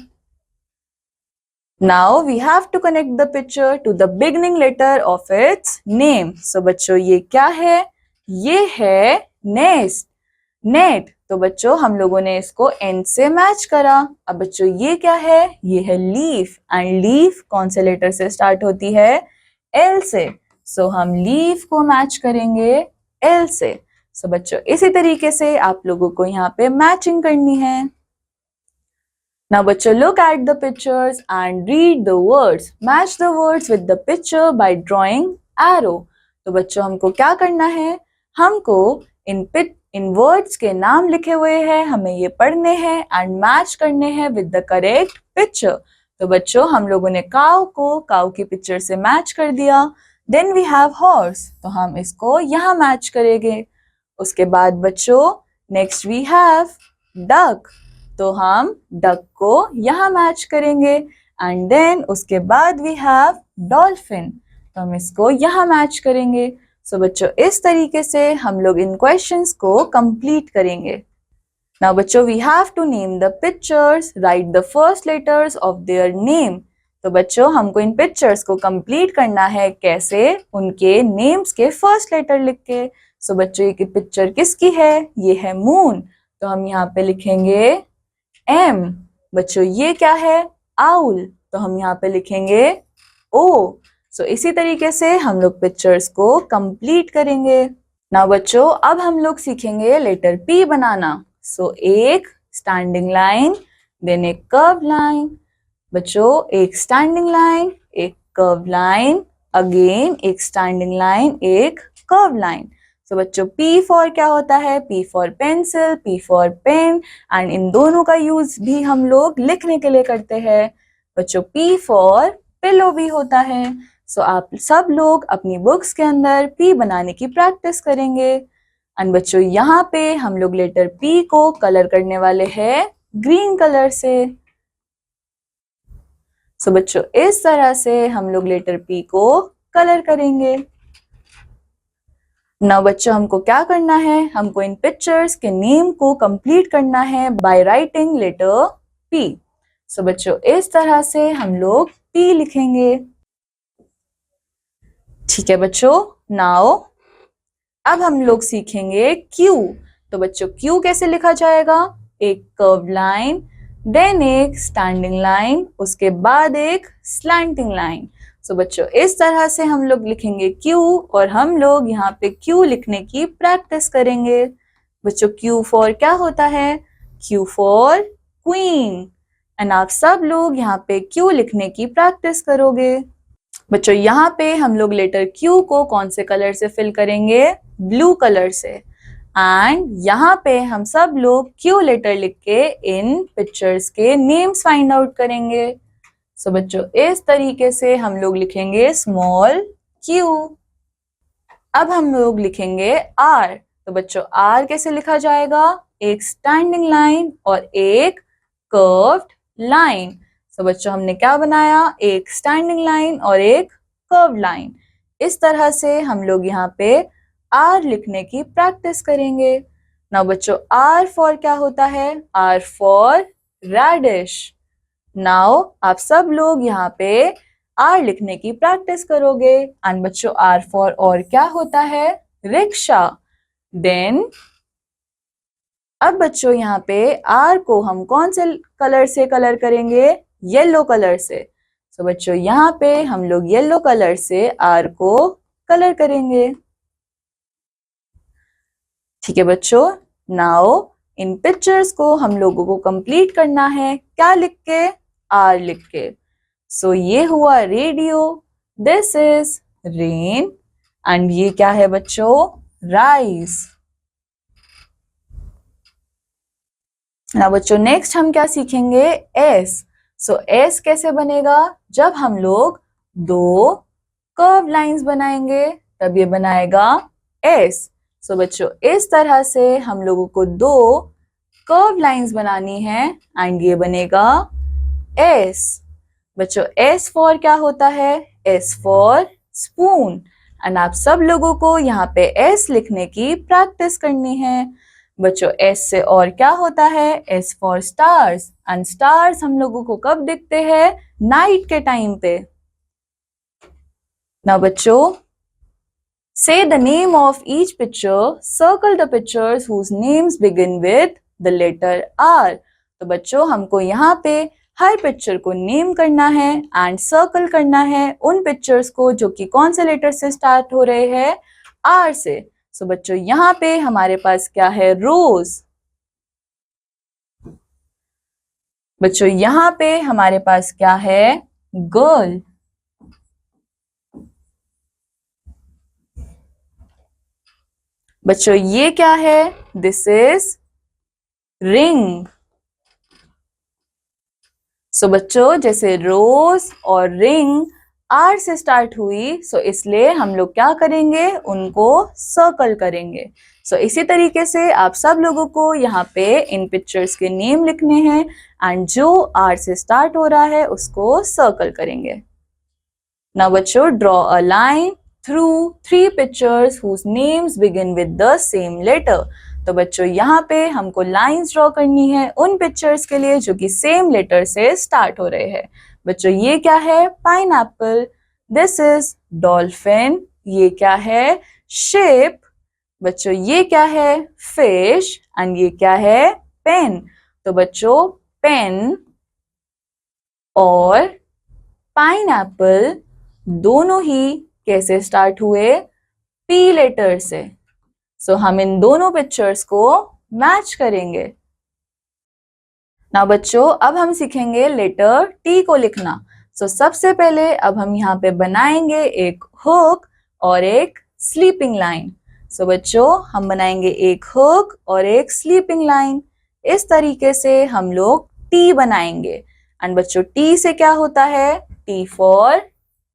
Now we have to connect the picture to the beginning letter of its name. So बच्चों, ये क्या है? ये है नेस्ट, नेट। तो बच्चों, हम लोगों ने इसको एन से मैच करा। अब बच्चों, ये क्या है? ये है लीफ एंड लीफ कौन से लेटर से स्टार्ट होती है? एल से। सो हम लीफ को मैच करेंगे एल से। सो बच्चों, इसी तरीके से आप लोगों को यहाँ पे मैचिंग करनी है। Now बच्चों, look at the pictures and read the words. Match the words with the picture by drawing arrow. तो बच्चों, हमको क्या करना है? हमको इन वर्ड्स के नाम लिखे हुए हैं, हमें ये पढ़ने हैं एंड मैच करने हैं विद द करेक्ट पिक्चर। तो बच्चों, हम लोगों ने काऊ को काऊ की पिक्चर से मैच कर दिया। देन वी हैव हॉर्स, तो हम इसको यहाँ मैच करेंगे। उसके बाद बच्चों, नेक्स्ट वी हैव डक, तो हम डक को यहाँ मैच करेंगे। एंड देन उसके बाद वी हैव डॉल्फिन, तो हम इसको यहाँ मैच करेंगे। सो बच्चों, इस तरीके से हम लोग इन क्वेश्चंस को कंप्लीट करेंगे। नाउ बच्चों, we have to name the pictures, write the first letters of their name. तो बच्चों, हमको इन पिक्चर्स को कंप्लीट करना है। कैसे? उनके नेम्स के फर्स्ट लेटर लिख के। सो बच्चों ये पिक्चर किसकी है? ये है मून, तो हम यहाँ पे लिखेंगे M। बच्चों ये क्या है? आउल, तो हम यहाँ पे लिखेंगे O। सो इसी तरीके से हम लोग पिक्चर्स को कंप्लीट करेंगे। नाउ बच्चों अब हम लोग सीखेंगे लेटर P बनाना। सो एक स्टैंडिंग लाइन, देन एक कर्व लाइन। बच्चों एक स्टैंडिंग लाइन, एक कर्व लाइन, अगेन एक स्टैंडिंग लाइन, एक कर्व लाइन। सो बच्चों P फॉर क्या होता है? P for pencil, P for pen, and इन दोनों का यूज भी हम लोग लिखने के लिए करते हैं। बच्चों P फॉर पिलो भी होता है। सो आप सब लोग अपनी बुक्स के अंदर P बनाने की प्रैक्टिस करेंगे। एंड बच्चों यहाँ पे हम लोग लेटर P को कलर करने वाले हैं ग्रीन कलर से। सो बच्चों इस तरह से हम लोग लेटर P को कलर करेंगे। नाउ बच्चों हमको क्या करना है? हमको इन पिक्चर्स के नेम को कंप्लीट करना है बाय राइटिंग लेटर P। सो बच्चों इस तरह से हम लोग P लिखेंगे। ठीक है बच्चों, नाउ अब हम लोग सीखेंगे Q। तो बच्चों Q कैसे लिखा जाएगा? एक कर्व लाइन, देन एक स्टैंडिंग लाइन, उसके बाद एक स्लैंटिंग लाइन। सो बच्चों इस तरह से हम लोग लिखेंगे Q, और हम लोग यहाँ पे Q लिखने की प्रैक्टिस करेंगे। बच्चों Q फॉर क्या होता है? Q फॉर क्वीन, एंड आप सब लोग यहाँ पे Q लिखने की प्रैक्टिस करोगे। बच्चों यहाँ पे हम लोग लेटर Q को कौन से कलर से फिल करेंगे? ब्लू कलर से। एंड यहाँ पे हम सब लोग Q लेटर लिख के इन पिक्चर्स के नेम्स फाइंड आउट करेंगे। सो बच्चों इस तरीके से हम लोग लिखेंगे स्मॉल Q। अब हम लोग लिखेंगे R। तो बच्चों R कैसे लिखा जाएगा? एक स्टैंडिंग लाइन और एक कर्व्ड लाइन। तो बच्चों हमने क्या बनाया? एक स्टैंडिंग लाइन और एक कर्व लाइन। इस तरह से हम लोग यहाँ पे R लिखने की प्रैक्टिस करेंगे। नाउ बच्चों R फॉर क्या होता है? R for reddish. नाउ आप सब लोग यहाँ पे R लिखने की प्रैक्टिस करोगे। एंड बच्चों R फॉर और क्या होता है? रिक्शा। देन अब बच्चों यहाँ पे R को हम कौन से कलर से कलर करेंगे? येलो कलर से। सो बच्चों यहाँ पे हम लोग येलो कलर से R को कलर करेंगे। ठीक है बच्चों, नाउ इन पिक्चर्स को हम लोगों को कंप्लीट करना है। क्या लिख के? R लिख के। सो ये हुआ radio, this is rain, and ये क्या है बच्चों? राइस। ना बच्चों नेक्स्ट हम क्या सीखेंगे? S। सो S कैसे बनेगा? जब हम लोग दो कर्व लाइंस बनाएंगे तब ये बनाएगा S। सो बच्चों इस तरह से हम लोगों को दो कर्व लाइंस बनानी है एंड ये बनेगा S। बच्चों S फॉर क्या होता है? S फॉर स्पून, एंड आप सब लोगों को यहाँ पे S लिखने की प्रैक्टिस करनी है। बच्चों S से और क्या होता है? S for stars, and stars हम लोगों को कब दिखते हैं? नाइट के टाइम पे। नाउ बच्चों say the name of each picture, circle the pictures whose names begin with the letter R। तो बच्चों हमको यहाँ पे हर पिक्चर को नेम करना है एंड सर्कल करना है उन पिक्चर्स को जो कि कौन से लेटर से स्टार्ट हो रहे हैं? R से। सो बच्चों यहाँ पे हमारे पास क्या है? रोज। बच्चों यहाँ पे हमारे पास क्या है? गर्ल। बच्चों ये क्या है? This is ring. सो बच्चों जैसे रोज और रिंग R से स्टार्ट हुई, सो इसलिए हम लोग क्या करेंगे? उनको सर्कल करेंगे। सो इसी तरीके से आप सब लोगों को यहाँ पे इन पिक्चर्स के नेम लिखने हैं एंड जो R से स्टार्ट हो रहा है उसको सर्कल करेंगे। नाउ बच्चों draw a line through 3 pictures whose names begin with the same letter। तो बच्चों यहाँ पे हमको लाइंस ड्रॉ करनी है उन पिक्चर्स के लिए जो कि सेम लेटर से स्टार्ट हो रहे हैं। बच्चों ये क्या है? पाइनएप्पल। This is dolphin. ये क्या है? शिप। बच्चों ये क्या है? फिश। एंड ये क्या है? पेन। तो बच्चों पेन और पाइनएप्पल दोनों ही कैसे स्टार्ट हुए? पी लेटर से। सो हम इन दोनों पिक्चर्स को मैच करेंगे। ना बच्चों अब हम सीखेंगे लेटर टी को लिखना। सो सबसे पहले अब हम यहाँ पे बनाएंगे एक हुक और एक स्लीपिंग लाइन। सो बच्चों हम बनाएंगे एक हुक और एक स्लीपिंग लाइन। इस तरीके से हम लोग टी बनाएंगे। एंड बच्चों टी से क्या होता है? T for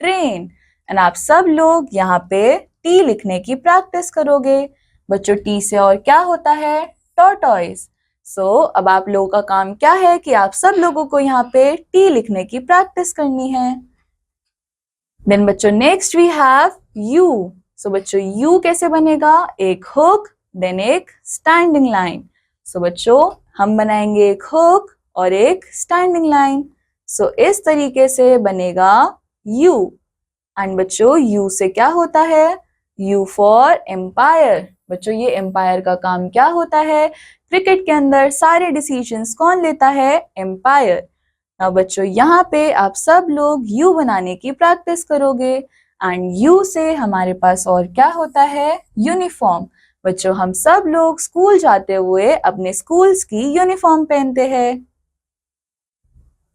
train. एंड आप सब लोग यहाँ पे टी लिखने की प्रैक्टिस करोगे। बच्चों टी से और क्या होता है? टॉर्टॉइस। अब आप लोगों का काम क्या है कि आप सब लोगों को यहाँ पे टी लिखने की प्रैक्टिस करनी है। देन बच्चों नेक्स्ट वी हैव यू। बच्चों यू कैसे बनेगा? एक हुक देन एक स्टैंडिंग लाइन। बच्चों हम बनाएंगे एक हुक और एक स्टैंडिंग लाइन। इस तरीके से बनेगा यू। एंड बच्चों यू से क्या होता है? U for umpire. बच्चों ये एम्पायर का काम क्या होता है? क्रिकेट के अंदर सारे डिसीजंस कौन लेता है? एम्पायर। नाउ बच्चों यहाँ पे आप सब लोग यू बनाने की प्रैक्टिस करोगे। एंड यू से हमारे पास और क्या होता है? यूनिफॉर्म। बच्चों हम सब लोग स्कूल जाते हुए अपने स्कूल्स की यूनिफॉर्म पहनते हैं।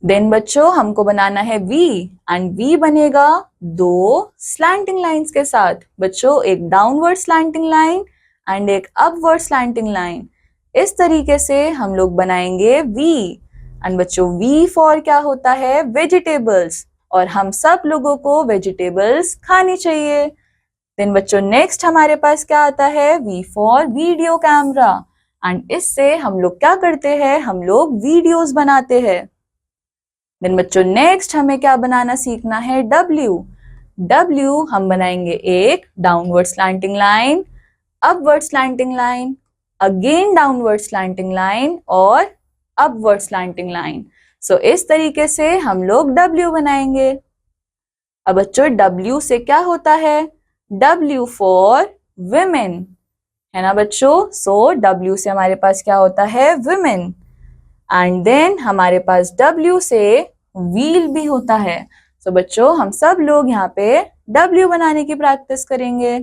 देन बच्चों हमको बनाना है वी। एंड वी बनेगा दो स्लैंटिंग लाइंस के साथ। बच्चों एक डाउनवर्ड स्लैंटिंग लाइन एंड एक अपवर्ड स्लैंटिंग लाइन। इस तरीके से हम लोग बनाएंगे वी। एंड बच्चों वी फॉर क्या होता है? वेजिटेबल्स। और हम सब लोगों को वेजिटेबल्स खानी चाहिए। देन बच्चों नेक्स्ट हमारे पास क्या आता है? V for video camera. And इससे हम लोग क्या करते हैं? हम लोग वीडियोस बनाते हैं। देन बच्चों नेक्स्ट हमें क्या बनाना सीखना है? डब्ल्यू। डब्ल्यू हम बनाएंगे एक downward slanting line, upward slanting line, again downward slanting line और अपवर्ड स्लैंटिंग लाइन। इस तरीके से हम लोग डब्ल्यू बनाएंगे। अब बच्चों डब्ल्यू से क्या होता है? डब्ल्यू फॉर विमेन, है ना बच्चों? डब्ल्यू से हमारे पास क्या होता है? विमेन। एंड देन हमारे पास डब्ल्यू से व्हील भी होता है। बच्चों हम सब लोग यहाँ पे डब्ल्यू बनाने की प्रैक्टिस करेंगे।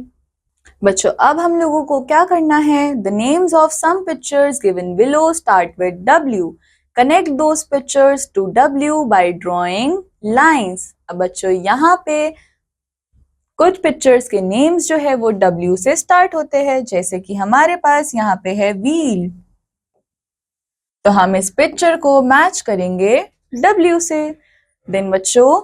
बच्चों अब हम लोगों को क्या करना है? The names of some pictures given below start with W. Connect those pictures to W by drawing lines. अब बच्चों यहाँ पे कुछ पिक्चर्स के नेम्स जो है वो डब्ल्यू से स्टार्ट होते हैं, जैसे कि हमारे पास यहाँ पे है व्हील। तो हम इस पिक्चर को मैच करेंगे W से। देन बच्चों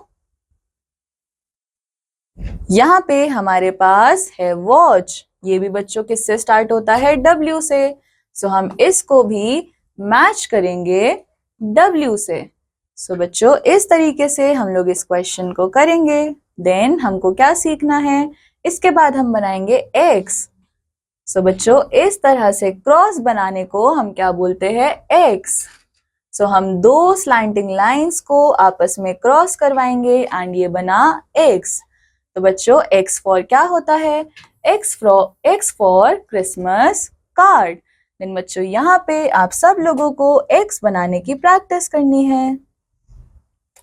यहाँ पे हमारे पास है वॉच। ये भी बच्चों किससे स्टार्ट होता है? W से। हम इसको भी मैच करेंगे W से। बच्चों इस तरीके से हम लोग इस क्वेश्चन को करेंगे। देन हमको क्या सीखना है? इसके बाद हम बनाएंगे X। बच्चों इस तरह से क्रॉस बनाने को हम क्या बोलते हैं? एक्स। हम दो स्लैंटिंग लाइंस को आपस में क्रॉस करवाएंगे एंड ये बना एक्स। तो बच्चों एक्स फॉर क्या होता है? X for Christmas card. Then बच्चों यहाँ पे आप सब लोगों को एक्स बनाने की प्रैक्टिस करनी है।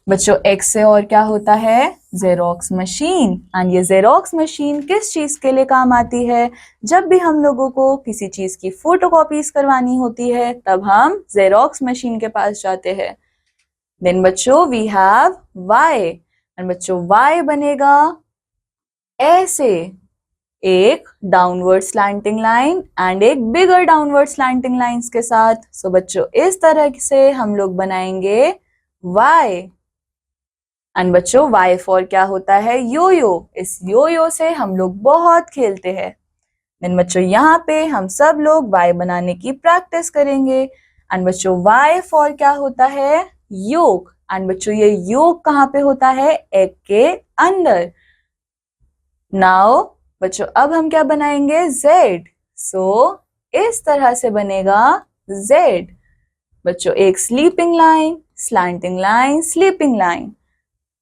बच्चों एक्स से और क्या होता है? Xerox machine. एंड ये जेरोक्स मशीन किस चीज के लिए काम आती है? जब भी हम लोगों को किसी चीज की फोटोकॉपीज करवानी होती है तब हम जेरोक्स मशीन के पास जाते हैं। देन बच्चों वी हैव वाई। एंड बच्चों वाई बनेगा ऐसे, एक डाउनवर्ड स्लैंटिंग लाइन एंड एक बिगर डाउनवर्ड स्लैंटिंग लाइंस के साथ। बच्चों इस तरह से हम लोग बनाएंगे वाई। एंड बच्चों वाई फॉर क्या होता है? योयो। इस योयो से हम लोग बहुत खेलते हैं। देन बच्चों यहाँ पे हम सब लोग वाई बनाने की प्रैक्टिस करेंगे। एंड बच्चों वाई फॉर क्या होता है? योक। एंड बच्चों ये योक कहाँ पे होता है? एग के अंदर। नाउ बच्चों अब हम क्या बनाएंगे? जेड। इस तरह से बनेगा जेड। बच्चों एक sleeping line, slanting line, sleeping line,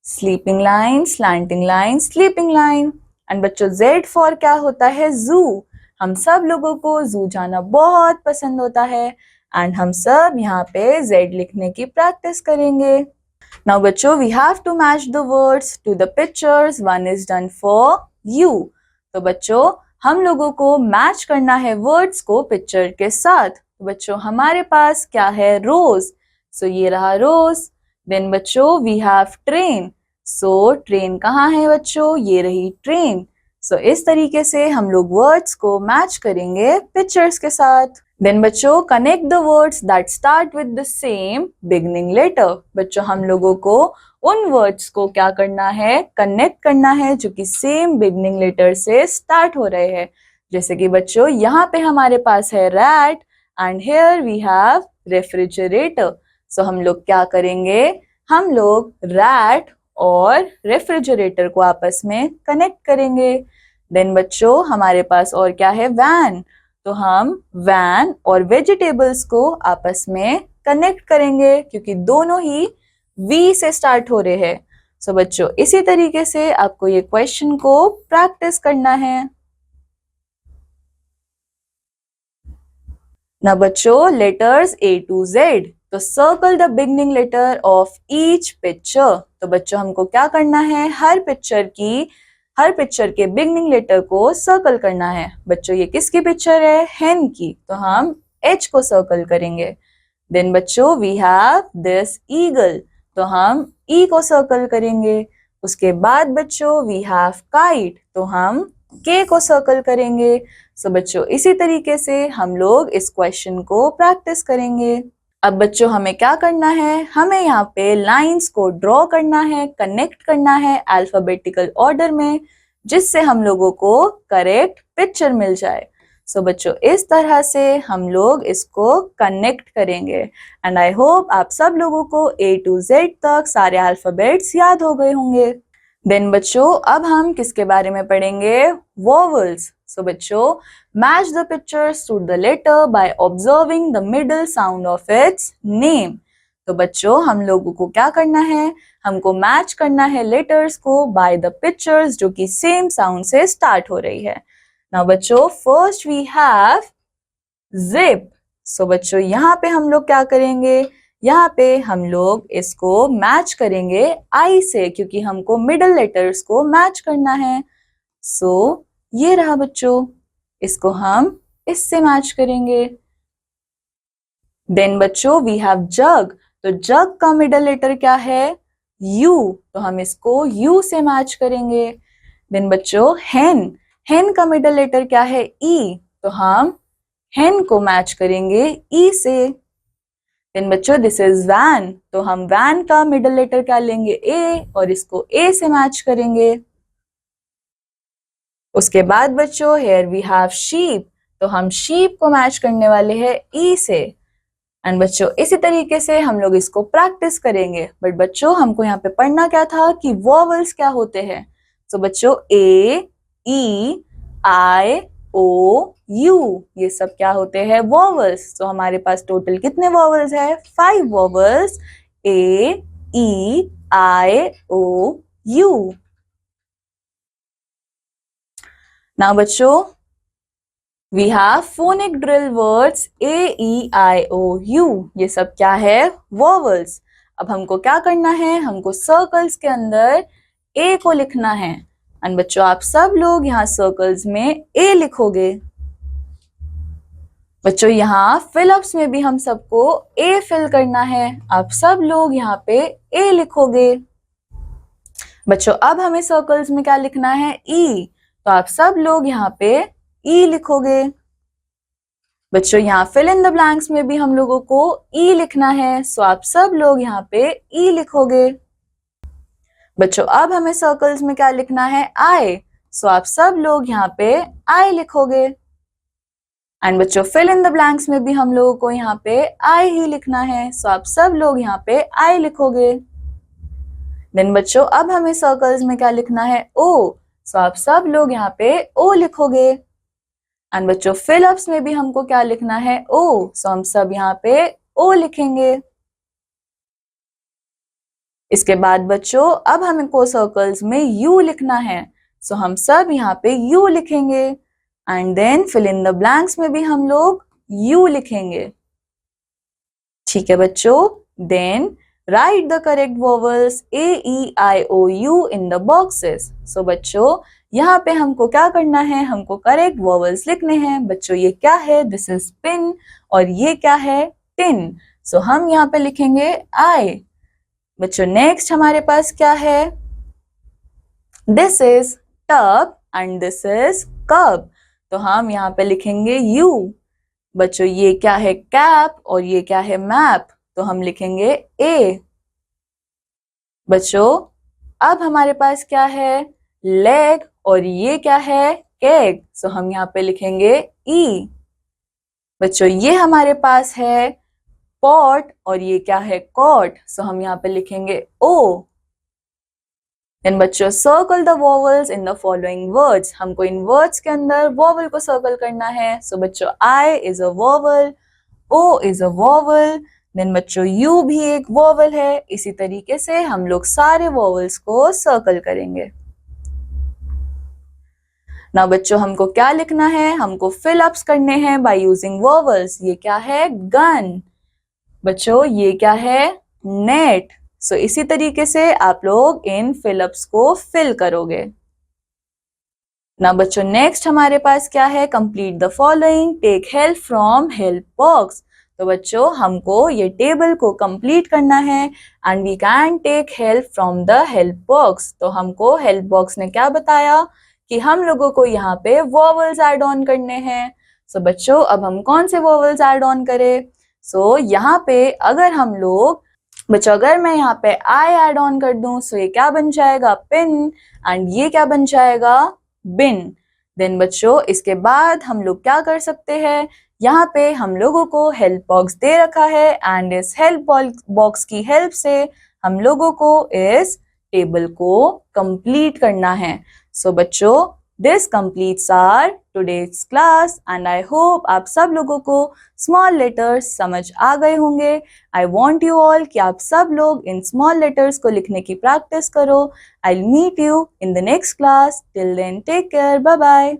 sleeping line, slanting line, sleeping line. And बच्चों Z फॉर क्या होता है? जू। हम सब लोगों को जू जाना बहुत पसंद होता है एंड हम सब यहाँ पे Z लिखने की प्रैक्टिस करेंगे। Now बच्चों, we have to match the words to the pictures. One is done for you. तो बच्चों, हम लोगों को मैच करना है वर्ड्स को पिक्चर के साथ। तो बच्चों, हमारे पास क्या है? रोज। सो ये रहा रोज। देन बच्चों, we have train. So train कहाँ है बच्चों? ये रही ट्रेन। सो इस तरीके से हम लोग वर्ड्स को मैच करेंगे पिक्चर्स के साथ। देन बच्चों, connect the words that start with the same beginning letter. बच्चों, हम लोगों को उन वर्ड्स को क्या करना है? कनेक्ट करना है जो कि सेम बिगनिंग लेटर से स्टार्ट हो रहे हैं। जैसे कि बच्चों, यहाँ पे हमारे पास है rat and here we have refrigerator. सो हम लोग क्या करेंगे? हम लोग रैट और रेफ्रिजरेटर को आपस में कनेक्ट करेंगे। देन बच्चों, हमारे पास और क्या है? वैन। तो हम वैन और वेजिटेबल्स को आपस में कनेक्ट करेंगे क्योंकि दोनों ही वी से स्टार्ट हो रहे हैं। सो बच्चों, इसी तरीके से आपको ये क्वेश्चन को प्रैक्टिस करना है। ना बच्चों, लेटर्स A to Z। तो circle the beginning letter of each picture. तो बच्चों, हमको क्या करना है? हर पिक्चर के बिगनिंग लेटर को सर्कल करना है। बच्चों, ये किसकी पिक्चर है? हेन की। तो हम H को सर्कल करेंगे। देन बच्चों, वी हैव दिस ईगल। तो हम E को सर्कल करेंगे। उसके बाद बच्चों, वी हैव काइट। तो हम K को सर्कल करेंगे। सो बच्चों, इसी तरीके से हम लोग इस क्वेश्चन को प्रैक्टिस करेंगे। अब बच्चों, हमें क्या करना है? हमें यहाँ पे लाइंस को ड्रॉ करना है, कनेक्ट करना है अल्फाबेटिकल ऑर्डर में, जिससे हम लोगों को करेक्ट पिक्चर मिल जाए। सो बच्चों, इस तरह से हम लोग इसको कनेक्ट करेंगे एंड आई होप आप सब लोगों को A to Z तक सारे अल्फाबेट्स याद हो गए होंगे। देन बच्चों, अब हम किसके बारे में पढ़ेंगे? वोवल्स। सो बच्चों, match the pictures to the letter by observing the middle sound of its name. तो बच्चों, हम लोगों को क्या करना है? हमको मैच करना है लेटर्स को बाय द पिक्चर्स जो कि सेम साउंड से स्टार्ट हो रही है। नाउ बच्चों, फर्स्ट वी हैव जिप। सो बच्चों, यहाँ पे हम लोग क्या करेंगे? यहाँ पे हम लोग इसको मैच करेंगे आई से, क्योंकि हमको मिडल लेटर्स को मैच करना है। सो ये रहा बच्चों, इसको हम इससे मैच करेंगे। देन बच्चों, वी हैव जग। तो जग का मिडल लेटर क्या है? यू। तो हम इसको यू से मैच करेंगे। देन बच्चों, हेन। हेन का मिडल लेटर क्या है? ई। तो हम हेन को मैच करेंगे ई से। देन बच्चों, दिस इज वैन। तो हम वैन का मिडल लेटर क्या लेंगे? ए, और इसको ए से मैच करेंगे। उसके बाद बच्चों, हेयर वी हैव शीप। तो हम शीप को मैच करने वाले हैं ई से। एंड बच्चों, इसी तरीके से हम लोग इसको प्रैक्टिस करेंगे। बट बच्चों, हमको यहाँ पे पढ़ना क्या था कि वॉवल्स क्या होते हैं। सो बच्चों, ए, ई, आई, ओ, यू, ये सब क्या होते हैं? वॉवल्स। तो हमारे पास टोटल कितने वॉवल्स है? 5 vowels. A, E, I, O, U. Now बच्चों, we have phonic drill words A, E, I, O, U। ये सब क्या है? वॉवल्स। अब हमको क्या करना है? हमको सर्कल्स के अंदर A को लिखना है। एंड बच्चों, आप सब लोग यहाँ सर्कल्स में A लिखोगे। बच्चों, यहाँ फिलअप्स में भी हम सबको A फिल करना है। आप सब लोग यहाँ पे A लिखोगे। बच्चों, अब हमें सर्कल्स में क्या लिखना है? E। तो आप सब लोग यहाँ पे ई लिखोगे। बच्चों, यहाँ फिल इन द ब्लैंक्स में भी हम लोगों को ई लिखना है। सो आप सब लोग यहाँ पे ई लिखोगे। बच्चों, अब हमें सर्कल्स में क्या लिखना है? आई। सो आप सब लोग यहाँ पे आई लिखोगे। एंड बच्चों, फिल इन द ब्लैंक्स में भी हम लोगों को यहाँ पे आई ही लिखना है। सो आप सब लोग यहाँ पे आई लिखोगे। देन बच्चों, अब हमें सर्कल्स में क्या लिखना है? ओ। सो आप सब लोग यहाँ पे ओ लिखोगे। एंड बच्चों, फिलअप्स में भी हमको क्या लिखना है? ओ। सो हम सब यहाँ पे ओ लिखेंगे। इसके बाद बच्चों, अब हमको सर्कल्स में यू लिखना है। सो हम सब यहाँ पे यू लिखेंगे। And then fill in the blanks में भी हम लोग यू लिखेंगे। ठीक है बच्चों, then write the correct vowels A-E-I-O-U in the boxes. So बच्चों यहाँ पे हमको क्या करना है, हमको करेक्ट वोवल्स लिखने हैं। बच्चों ये क्या है, दिस इज पिन, और ये क्या है, टिन। सो हम यहाँ पे लिखेंगे आई। बच्चों नेक्स्ट हमारे पास क्या है, this is tub and this is कब, तो हम यहाँ पे लिखेंगे यू। बच्चों ये क्या है, कैप, और ये क्या है, मैप, तो हम लिखेंगे ए। बच्चों अब हमारे पास क्या है, लेग, और ये क्या है, केक, सो हम यहाँ पे लिखेंगे ई। बच्चों ये हमारे पास है पॉट, और ये क्या है, कॉट, सो हम यहाँ पे लिखेंगे ओ। देन बच्चों circle the vowels in the following words, हमको इन वर्ड्स के अंदर वोवल को सर्कल करना है। सो बच्चों I is a vowel, O is a vowel, then बच्चों यू भी एक वोवल है। इसी तरीके से हम लोग सारे वोवल्स को सर्कल करेंगे। ना बच्चों हमको क्या लिखना है, हमको फिल अप्स करने हैं बाय यूजिंग वोवल्स। ये क्या है, गन। बच्चों ये क्या है, नेट। सो इसी तरीके से आप लोग इन फिल अप्स को फिल करोगे। ना बच्चों नेक्स्ट हमारे पास क्या है, complete the following, take help from help box. तो बच्चों हमको ये टेबल को कंप्लीट करना है and we can take help from the help box. तो हमको हेल्प बॉक्स ने क्या बताया कि हम लोगों को यहाँ पे वोवल्स ऐड ऑन करने हैं। सो बच्चों अब हम कौन से वोवल्स ऐड ऑन करें, सो यहाँ पे अगर हम लोग, बच्चों अगर मैं यहाँ पे आई ऐड ऑन कर दूं, सो ये क्या बन जाएगा, पिन, एंड ये क्या बन जाएगा, बिन। देन बच्चों इसके बाद हम लोग क्या कर सकते हैं, यहाँ पे हम लोगों को हेल्प बॉक्स दे रखा है एंड इस हेल्प बॉक्स की हेल्प से हम लोगों को इस टेबल को कंप्लीट करना है। सो बच्चों this completes our today's class and I hope आप सब लोगों को स्मॉल लेटर्स समझ आ गए होंगे। आई वॉन्ट यू ऑल कि आप सब लोग इन स्मॉल लेटर्स को लिखने की प्रैक्टिस करो। I will meet you in the next class, till then take care, bye bye.